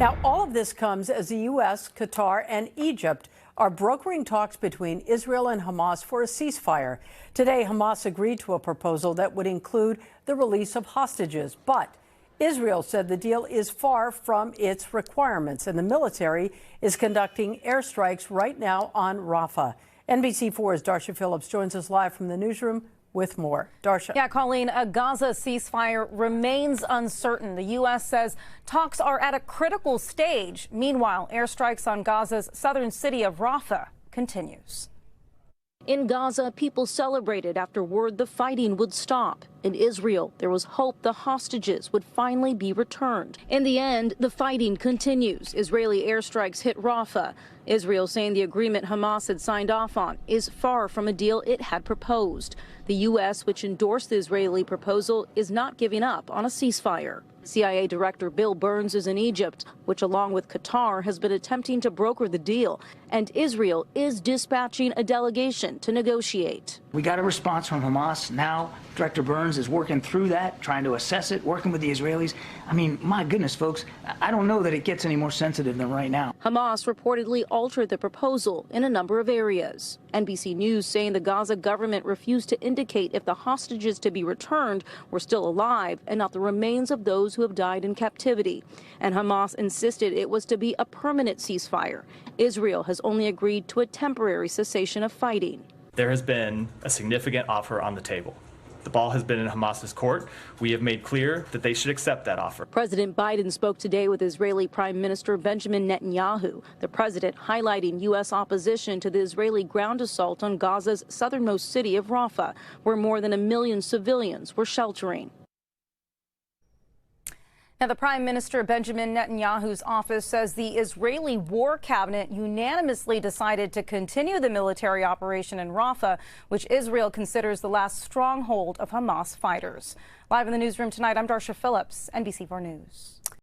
Now, all of this comes as the U.S., Qatar, and Egypt are brokering talks between Israel and Hamas for a ceasefire. Today, Hamas agreed to a proposal that would include the release of hostages. But Israel said the deal is far from its requirements, and the military is conducting airstrikes right now on Rafah. NBC4's Darsha Philips joins us live from the newsroom with more. Darsha. Yeah, Colleen, a Gaza ceasefire remains uncertain. The U.S. says talks are at a critical stage. Meanwhile, airstrikes on Gaza's southern city of Rafah continues. In Gaza, people celebrated after word the fighting would stop. In Israel, there was hope the hostages would finally be returned. In the end, the fighting continues. Israeli airstrikes hit Rafah. Israel saying the agreement Hamas had signed off on is far from a deal it had proposed. The U.S., which endorsed the Israeli proposal, is not giving up on a ceasefire. CIA Director Bill Burns is in Egypt, which along with Qatar has been attempting to broker the deal, and Israel is dispatching a delegation to negotiate. We got a response from Hamas. Now Director Burns is working through that, trying to assess it, working with the Israelis. I mean, my goodness, folks, I don't know that it gets any more sensitive than right now. Hamas reportedly altered the proposal in a number of areas. NBC News saying the Gaza government refused to indicate if the hostages to be returned were still alive and not the remains of those who have died in captivity. And Hamas insisted it was to be a permanent ceasefire. Israel has only agreed to a temporary cessation of fighting. There has been a significant offer on the table. The ball has been in Hamas's court. We have made clear that they should accept that offer. President Biden spoke today with Israeli Prime Minister Benjamin Netanyahu, the president highlighting U.S. opposition to the Israeli ground assault on Gaza's southernmost city of Rafah, where more than 1 million civilians were sheltering. Now, the Prime Minister Benjamin Netanyahu's office says the Israeli War Cabinet unanimously decided to continue the military operation in Rafah, which Israel considers the last stronghold of Hamas fighters. Live in the newsroom tonight, I'm Darsha Philips, NBC4 News.